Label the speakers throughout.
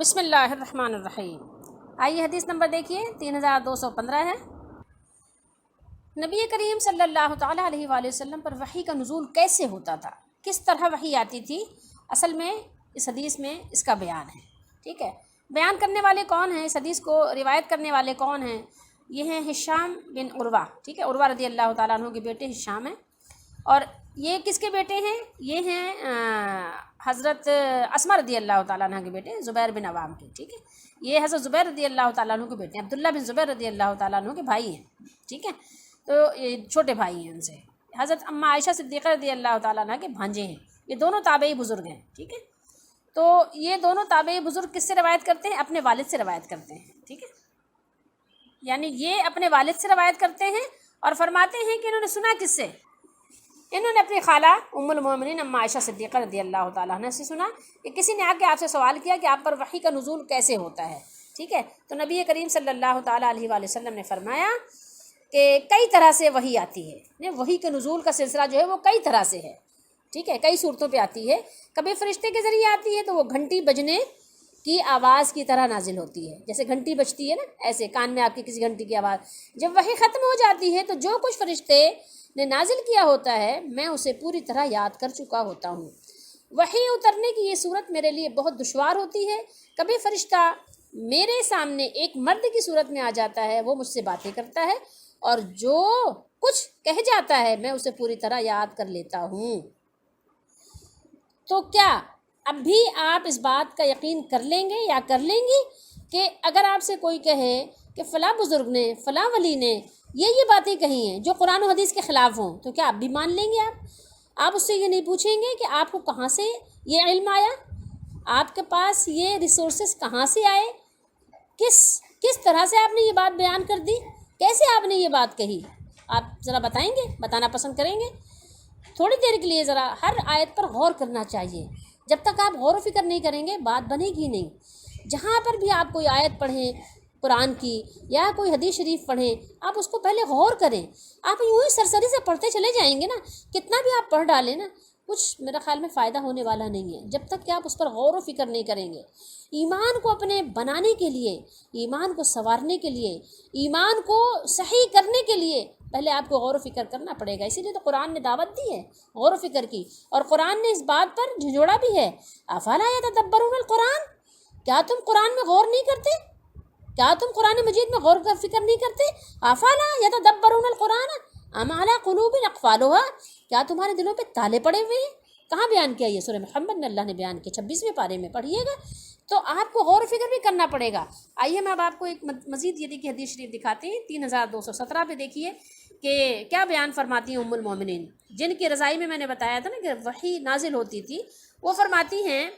Speaker 1: بسم اللہ الرحمن الرحیم۔ آئیے حدیث نمبر دیکھیے 3215 ہے۔ نبی کریم صلی اللہ تعالیٰ علیہ وآلہ وسلم پر وحی کا نزول کیسے ہوتا تھا، کس طرح وحی آتی تھی، اصل میں اس حدیث میں اس کا بیان ہے۔ ٹھیک ہے، بیان کرنے والے کون ہیں، اس حدیث کو روایت کرنے والے کون ہیں؟ یہ ہیں ہشام بن عروہ۔ ٹھیک ہے، عروہ رضی اللہ تعالیٰ عنہ کے بیٹے ہشام ہیں، اور یہ کس کے بیٹے ہیں؟ یہ ہیں حضرت اسما رضی اللہ تعالیٰ عنہ کے بیٹے زبیر بن عوام کے۔ ٹھیک ہے، یہ حضرت زبیر رضی اللہ تعالیٰ عنہ کے بیٹے ہیں، عبداللہ بن زبیر رضی اللہ تعالیٰ عنہ کے بھائی ہیں۔ ٹھیک ہے، تو یہ چھوٹے بھائی ہیں ان سے۔ حضرت اما عائشہ صدیقہ رضی اللہ تعالیٰ عنہ کے بھانجے ہیں، یہ دونوں تابعی بزرگ ہیں۔ ٹھیک ہے، تو یہ دونوں تابعی بزرگ کس سے روایت کرتے ہیں؟ اپنے والد سے روایت کرتے ہیں۔ ٹھیک ہے، یعنی یہ اپنے والد سے روایت کرتے ہیں اور فرماتے ہیں کہ انہوں نے سنا کس سے؟ انہوں نے اپنی خالہ ام المومنین اما عائشہ صدیقہ رضی اللہ تعالیٰ عنہ سے سنا کہ کسی نے آ کے آپ سے سوال کیا کہ آپ پر وحی کا نزول کیسے ہوتا ہے۔ ٹھیک ہے، تو نبی کریم صلی اللہ تعالیٰ علیہ وآلہ وسلم نے فرمایا کہ کئی طرح سے وحی آتی ہے۔ وحی کے نزول کا سلسلہ جو ہے وہ کئی طرح سے ہے۔ ٹھیک ہے، کئی صورتوں پہ آتی ہے۔ کبھی فرشتے کے ذریعے آتی ہے تو وہ گھنٹی بجنے کی آواز کی طرح نازل ہوتی ہے، جیسے گھنٹی بجتی ہے نا، ایسے کان میں آپ کی کسی گھنٹی کی آواز۔ جب وحی ختم ہو جاتی ہے تو جو کچھ فرشتے نے نازل کیا ہوتا ہے میں اسے پوری طرح یاد کر چکا ہوتا ہوں۔ وحی اترنے کی یہ صورت میرے لیے بہت دشوار ہوتی ہے۔ کبھی فرشتہ میرے سامنے ایک مرد کی صورت میں آ جاتا ہے، وہ مجھ سے باتیں کرتا ہے اور جو کچھ کہہ جاتا ہے میں اسے پوری طرح یاد کر لیتا ہوں۔ تو کیا اب بھی آپ اس بات کا یقین کر لیں گے یا کر لیں گی کہ اگر آپ سے کوئی کہے کہ فلاں بزرگ نے، فلاں ولی نے یہ باتیں کہی ہیں جو قرآن و حدیث کے خلاف ہوں، تو کیا آپ بھی مان لیں گے؟ آپ اس سے یہ نہیں پوچھیں گے کہ آپ کو کہاں سے یہ علم آیا، آپ کے پاس یہ ریسورسز کہاں سے آئے، کس طرح سے آپ نے یہ بات بیان کر دی، کیسے آپ نے یہ بات کہی؟ آپ ذرا بتائیں گے، بتانا پسند کریں گے؟ تھوڑی دیر کے لیے ذرا ہر آیت پر غور کرنا چاہیے۔ جب تک آپ غور و فکر نہیں کریں گے بات بنے گی نہیں۔ جہاں پر بھی آپ کوئی آیت پڑھیں قرآن کی یا کوئی حدیث شریف پڑھیں، آپ اس کو پہلے غور کریں۔ آپ یوں ہی سرسری سے پڑھتے چلے جائیں گے نا، کتنا بھی آپ پڑھ ڈالیں نا، کچھ میرا خیال میں فائدہ ہونے والا نہیں ہے جب تک کہ آپ اس پر غور و فکر نہیں کریں گے۔ ایمان کو اپنے بنانے کے لیے، ایمان کو سنوارنے کے لیے، ایمان کو صحیح کرنے کے لیے پہلے آپ کو غور و فکر کرنا پڑے گا۔ اسی لیے تو قرآن نے دعوت دی ہے غور و فکر کی، اور قرآن نے اس بات پر جھنجھوڑا بھی ہے، افلا یتدبرون القرآن، کیا تم قرآن میں غور نہیں کرتے؟ کیا تم قرآن مجید میں غور و فکر نہیں کرتے؟ افلا یتدبرون القرآن ام علی قلوب اقفالها، کیا تمہارے دلوں پہ تالے پڑے ہوئے ہیں؟ کہاں بیان کیا؟ یہ سورہ محمد میں اللہ نے بیان کیا، 26ویں پارے میں پڑھیے گا۔ تو آپ کو غور و فکر بھی کرنا پڑے گا۔ آئیے میں اب آپ کو ایک مزید یہ حدیث شریف دکھاتے ہیں، 3217 پہ دیکھیے کہ کیا بیان فرماتی ہیں ام المومنین، جن کی رضائی میں نے بتایا تھا نا کہ وحی نازل ہوتی تھی۔ وہ فرماتی ہیں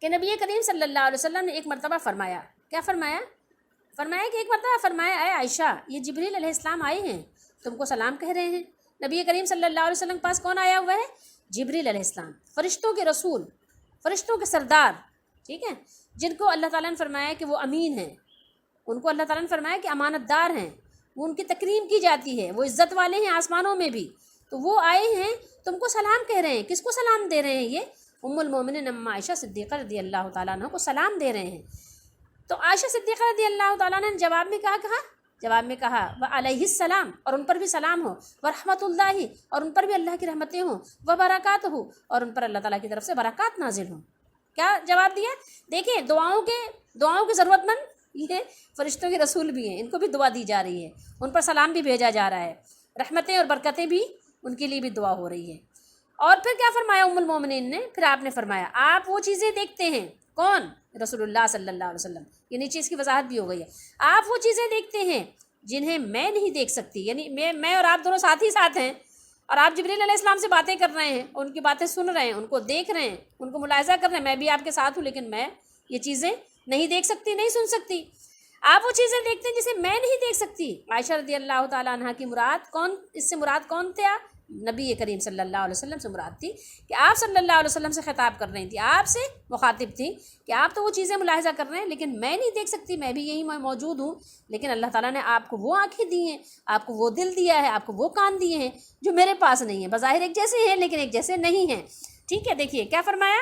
Speaker 1: کہ نبی کریم صلی اللہ علیہ وسلم نے ایک مرتبہ فرمایا، کیا فرمایا کہ ایک مرتبہ فرمایا، اے عائشہ یہ جبریل علیہ السلام آئے ہیں، تم کو سلام کہہ رہے ہیں۔ نبی کریم صلی اللہ علیہ وسلم کے پاس کون آیا ہوا ہے؟ جبریل علیہ السلام، فرشتوں کے رسول، فرشتوں کے سردار۔ ٹھیک ہے، جن کو اللہ تعالیٰ نے فرمایا کہ وہ امین ہیں، ان کو اللہ تعالیٰ نے فرمایا کہ امانت دار ہیں، وہ ان کی تکریم کی جاتی ہے، وہ عزت والے ہیں آسمانوں میں بھی۔ تو وہ آئے ہیں، تم کو سلام کہہ رہے ہیں۔ کس کو سلام دے رہے ہیں؟ یہ ام المومنین اما عائشہ صدیقہ رضی اللہ تعالیٰ عنہ کو سلام دے رہے ہیں۔ تو عائشہ صدیقہ رضی اللہ تعالیٰ عنہ نے جواب میں کہا وعلیہ السلام، اور ان پر بھی سلام ہو، ورحمۃ اللہ، اور ان پر بھی اللہ کی رحمتیں ہوں، وبرکاتہ، اور ان پر اللہ تعالیٰ کی طرف سے برکات نازل ہوں۔ کیا جواب دیا؟ دیکھیں دعاؤں کے ضرورت مند یہ فرشتوں کے رسول بھی ہیں، ان کو بھی دعا دی جا رہی ہے، ان پر سلام بھی بھیجا جا رہا ہے، رحمتیں اور برکتیں بھی ان کے لیے بھی دعا ہو رہی ہے۔ اور پھر کیا فرمایا ام المومنین نے؟ پھر آپ نے فرمایا آپ وہ چیزیں دیکھتے ہیں، کون؟ رسول اللہ صلی اللہ علیہ وسلم۔ یہ نیچے اس کی وضاحت بھی ہو گئی ہے۔ آپ وہ چیزیں دیکھتے ہیں جنہیں میں نہیں دیکھ سکتی، یعنی میں اور آپ دونوں ساتھ ہی ساتھ ہیں، اور آپ جبریل علیہ السلام سے باتیں کر رہے ہیں، ان کی باتیں سن رہے ہیں، ان کو دیکھ رہے ہیں، ان کو ملاحظہ کر رہے ہیں، میں بھی آپ کے ساتھ ہوں، لیکن میں یہ چیزیں نہیں دیکھ سکتی، نہیں سن سکتی۔ آپ وہ چیزیں دیکھتے ہیں جسے میں نہیں دیکھ سکتی۔ عائشہ رضی اللہ تعالیٰ عنہ کی اس سے مراد کون تھے؟ نبی کریم صلی اللہ علیہ وسلم سے مراد تھی کہ آپ صلی اللہ علیہ وسلم سے خطاب کر رہی تھی، آپ سے مخاطب تھی کہ آپ تو وہ چیزیں ملاحظہ کر رہے ہیں لیکن میں نہیں دیکھ سکتی، میں بھی یہی موجود ہوں، لیکن اللہ تعالیٰ نے آپ کو وہ آنکھیں دی ہیں، آپ کو وہ دل دیا ہے، آپ کو وہ کان دیے ہیں جو میرے پاس نہیں ہیں۔ بظاہر ایک جیسے ہیں لیکن ایک جیسے نہیں ہیں۔ ٹھیک ہے، دیکھیے کیا فرمایا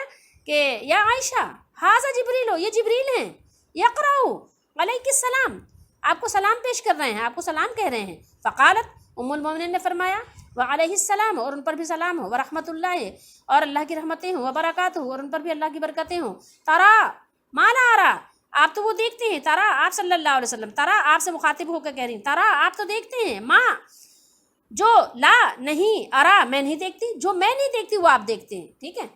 Speaker 1: کہ یا عائشہ हाज़ा जिब्रील, ये जिब्रील हैं, यक़राउ अलैहिस्सलाम, आपको सलाम पेश कर रहे हैं, आपको सलाम कह रहे हैं। फ़क़ालत, उम्मुल मोमिनीन ने फरमाया, व अलैहिस्सलाम, और उन पर भी सलाम हो, व रहमतुल्लाहि, और अल्लाह की रहमतें हों, व बरकातुहु, और उन पर भी अल्लाह की बरकतें हों। तरा माला आरा, आप तो वो देखते हैं, तरा आप सल्लल्लाहु अलैहि वसल्लम, तरा आपसे मुखातिब होकर कह रही हैं, तरा आप तो देखते हैं, माँ जो ला नहीं, अरा मैं नहीं देखती, जो मैं नहीं देखती वो आप देखते हैं, ठीक है।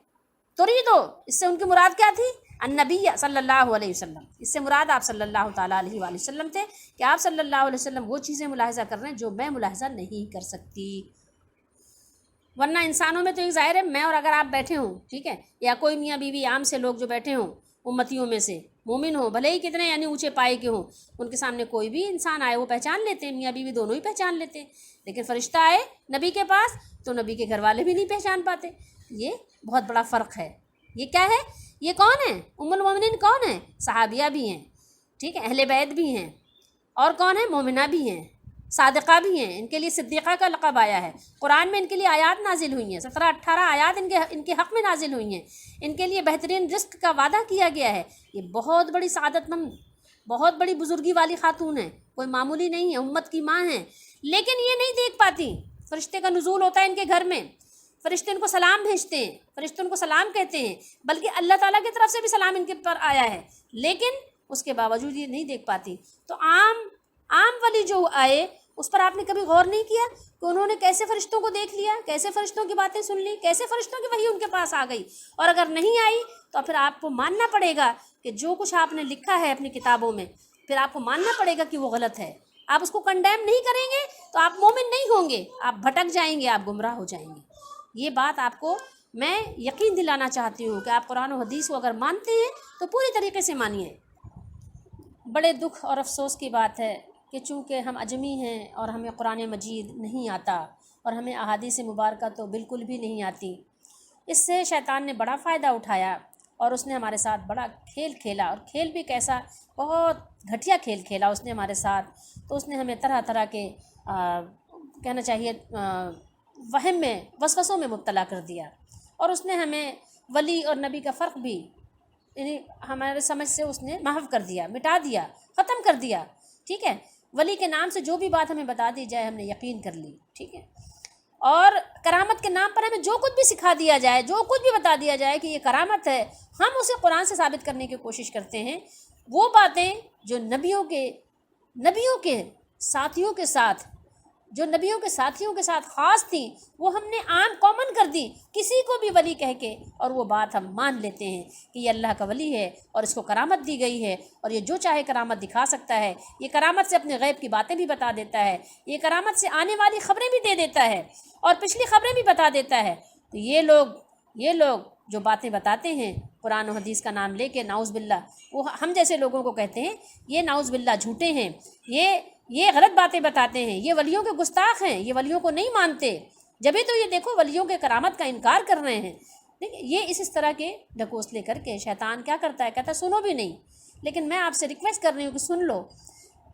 Speaker 1: तुरीदो, इससे उनकी मुराद क्या थी, अन्नबिय्या सल्लल्लाहु अलैहि वसल्लम, इससे मुराद आप सल्लल्लाहु ताला अलैहि वसल्लम थे कि आप सल्लल्लाहु अलैहि वसल्लम वो चीज़ें मुलाहिज़ा कर रहे हैं जो मैं मुलाहिज़ा नहीं कर सकती। वरना इंसानों में तो एक ज़ाहिर है, मैं और अगर आप बैठे हों, ठीक है, या कोई मियाँ बीवी आम से लोग जो बैठे हों उम्मतियों में से, मोमिन हो भले ही कितने यानी ऊंचे पाए के हों, उनके सामने कोई भी इंसान आए वो पहचान लेते हैं, मियाँ बीवी दोनों ही पहचान लेते हैं। लेकिन फ़रिश्ता आए नबी के पास तो नबी के घर वाले भी नहीं पहचान पाते। ये बहुत बड़ा फ़र्क है। ये क्या है, ये कौन है, उम्मुल मोमिनीन कौन है, सहाबिया भी हैं, ठीक है, अहले बैत भी हैं, और कौन है, मोमिना भी हैं, सादिक़ा भी हैं, इनके लिए सिद्दीक़ा का लक़ब आया है। कुरान में इनके लिए आयात नाजिल हुई हैं, 17-18 आयात इनके हक़ में नाजिल हुई हैं। इनके लिए बेहतरीन रिस्क का वादा किया गया है। ये बहुत बड़ी सआदतमंद, बहुत बड़ी बुजुर्गी वाली खातून है, कोई मामूली नहीं है, उम्मत की माँ है। लेकिन ये नहीं देख पाती, फ़रिश्ते का नुज़ूल होता है इनके घर में, फ़रिश्ते इनको सलाम भेजते हैं, फ़रिश्ते उनको सलाम कहते हैं, बल्कि अल्लाह ताला की तरफ से भी सलाम इनके पर आया है, लेकिन उसके बावजूद ये नहीं देख पाती। तो आम वली जो आए उस पर आपने कभी गौर नहीं किया कि उन्होंने कैसे फ़रिश्तों को देख लिया, कैसे फ़रिश्तों की बातें सुन ली, कैसे फ़रिश्तों की वही उनके पास आ गई। और अगर नहीं आई तो फिर आपको मानना पड़ेगा कि जो कुछ आपने लिखा है अपनी किताबों में, फिर आपको मानना पड़ेगा कि वो गलत है। आप उसको कंडेम नहीं करेंगे तो आप मोमिन नहीं होंगे, आप भटक जाएंगे, आप गुमराह हो जाएंगे। ये बात आपको मैं यकीन दिलाना चाहती हूँ कि आप कुरान और हदीस को अगर मानते हैं तो पूरी तरीके से मानिए। बड़े दुख और अफसोस की बात है कि चूँकि हम अजमी हैं और हमें कुरान मजीद नहीं आता और हमें अहादीस मुबारका तो बिल्कुल भी नहीं आती, इससे शैतान ने बड़ा फ़ायदा उठाया और उसने हमारे साथ बड़ा खेल खेला। और खेल भी कैसा, बहुत घटिया खेल खेला उसने हमारे साथ। तो उसने हमें तरह तरह के कहना चाहिए वहम में, वसवसों में मुब्तला कर दिया। और उसने हमें वली और नबी का फ़र्क भी यानी हमारे समझ से उसने महव कर दिया, मिटा दिया, ख़त्म कर दिया, ठीक है। वली के नाम से जो भी बात हमें बता दी जाए हमने यकीन कर ली, ठीक है। और करामत के नाम पर हमें जो कुछ भी सिखा दिया जाए, जो कुछ भी बता दिया जाए कि ये करामत है, हम उसे कुरान से साबित करने की कोशिश करते हैं। वो बातें जो नबियों के साथियों के साथ, जो नबियों के साथियों के साथ ख़ास थी, वो हमने आम कॉमन कर दी किसी को भी वली कह के, और वो बात हम मान लेते हैं कि ये अल्लाह का वली है और इसको करामत दी गई है और ये जो चाहे करामत दिखा सकता है। ये करामत से अपने गैब की बातें भी बता देता है, ये करामत से आने वाली ख़बरें भी दे देता है और पिछली ख़बरें भी बता देता है। तो ये लोग जो बातें बताते हैं कुरान और हदीस का नाम लेके, नाउज़ बिल्लाह, वो हम जैसे लोगों को कहते हैं ये नाउज़ बिल्लाह झूठे हैं, ये गलत बातें बताते हैं, ये वलियों के गुस्ताख हैं, ये वलियों को नहीं मानते। जब भी तो ये देखो वलियों के करामत का इनकार कर रहे हैं। देखिए ये इस तरह के ढकोसले करके शैतान क्या करता है, कहता है सुनो भी नहीं। लेकिन मैं आपसे रिक्वेस्ट कर रही हूँ कि सुन लो।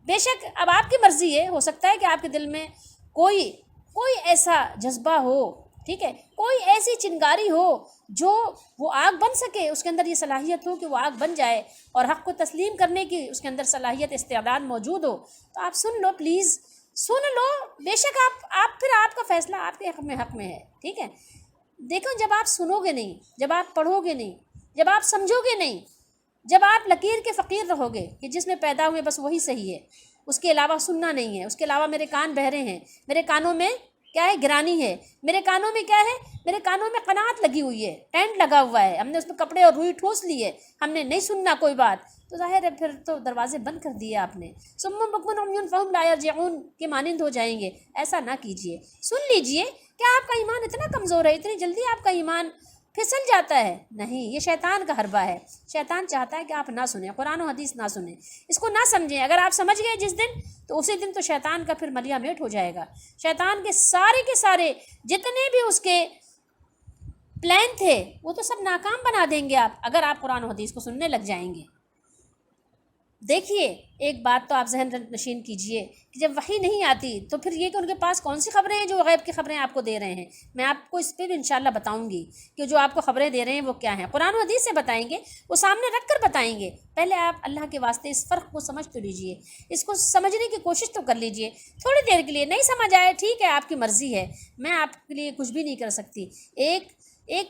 Speaker 1: बेशक अब आपकी मर्ज़ी है, हो सकता है कि आपके दिल में कोई ऐसा जज्बा हो, ठीक है, कोई ऐसी चिंगारी हो जो वो आग बन सके, उसके अंदर ये सलाहियत हो कि वो आग बन जाए और हक़ को तस्लीम करने की उसके अंदर सलाहियत, इस्तेदाद मौजूद हो, तो आप सुन लो, प्लीज़ सुन लो। बेशक आप फिर आपका फ़ैसला आपके हक़ में है, ठीक है। देखो जब आप सुनोगे नहीं, जब आप पढ़ोगे नहीं, जब आप समझोगे नहीं, जब आप लकीर के फ़कीर रहोगे कि जिसमें पैदा हुए बस वही सही है, उसके अलावा सुनना नहीं है, उसके अलावा मेरे कान बहरे हैं, मेरे कानों में क्या है, गिरानी है, मेरे कानों में क्या है, मेरे कानों में कनात लगी हुई है, टेंट लगा हुआ है, हमने उसमें कपड़े और रुई ठूस ली है, हमने नहीं सुनना कोई बात, तो ज़ाहिर है फिर तो दरवाजे बंद कर दिए आपने। सुम्मुन बुक्मुन उम्युन फ़हुम ला यरजिऊन के मानिंद हो जाएंगे। ऐसा ना कीजिए, सुन लीजिए। क्या आपका ईमान इतना कमज़ोर है, इतनी जल्दी आपका ईमान फिसल जाता है? नहीं, ये शैतान का हरबा है। शैतान चाहता है कि आप ना सुने, कुरान और हदीस ना सुने, इसको ना समझें। अगर आप समझ गए जिस दिन, तो उसी दिन तो शैतान का फिर मलिया मेट हो जाएगा। शैतान के सारे जितने भी उसके प्लान थे वो तो सब नाकाम बना देंगे आप, अगर आप कुरान और हदीस को सुनने लग जाएंगे। देखिए, एक बात तो आप ज़हन नशीन कीजिए कि जब वही नहीं आती तो फिर ये कि उनके पास कौन सी खबरें हैं जो गैब की खबरें आपको दे रहे हैं। मैं आपको इस पे भी इंशाल्लाह बताऊंगी कि जो आपको खबरें दे रहे हैं वो क्या हैं। कुरान और हदीस से बताएंगे, वो सामने रख कर बताएंगे। पहले आप अल्लाह के वास्ते इस फ़र्क को समझ तो लीजिए, इसको समझने की कोशिश तो कर लीजिए। थोड़ी देर के लिए नहीं समझ आए, ठीक है, आपकी मर्ज़ी है, मैं आपके लिए कुछ भी नहीं कर सकती। एक एक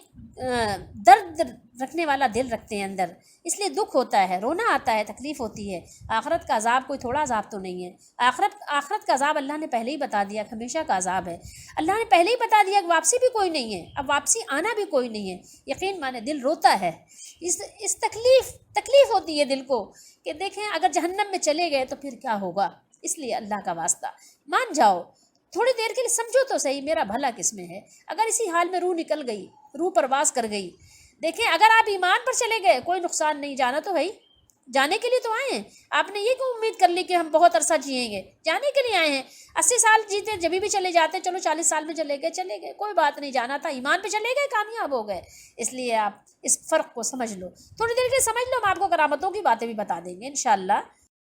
Speaker 1: दर्द रखने वाला दिल रखते हैं अंदर, इसलिए दुख होता है, रोना आता है, तकलीफ़ होती है। आखरत का अज़ाब कोई थोड़ा अज़ाब तो नहीं है। आखरत का अज़ाब अल्लाह ने पहले ही बता दिया, हमेशा का अज़ाब है। अल्लाह ने पहले ही बता दिया कि वापसी भी कोई नहीं है, अब वापसी आना भी कोई नहीं है। यकीन माने दिल रोता है, इस तकलीफ़ होती है दिल को कि देखें अगर जहन्नम में चले गए तो फिर क्या होगा। इसलिए अल्लाह का वास्ता मान जाओ, थोड़ी देर के लिए समझो तो सही मेरा भला किस में है। अगर इसी हाल में रूह निकल गई, रूह परवास कर गई, देखें अगर आप ईमान पर चले गए कोई नुकसान नहीं, जाना तो भाई, जाने के लिए तो आए हैं। आपने ये क्यों उम्मीद कर ली कि हम बहुत अरसा जिएंगे, जाने के लिए आए हैं। 80 साल जीते जब भी चले जाते, चलो 40 साल में चले गए, कोई बात नहीं, जाना था, ईमान पे चले गए, कामयाब हो गए। इसलिए आप इस फ़र्क को समझ लो, थोड़ी देर के समझ लो, हम आपको करामतों की बातें भी बता देंगे इंशाअल्लाह।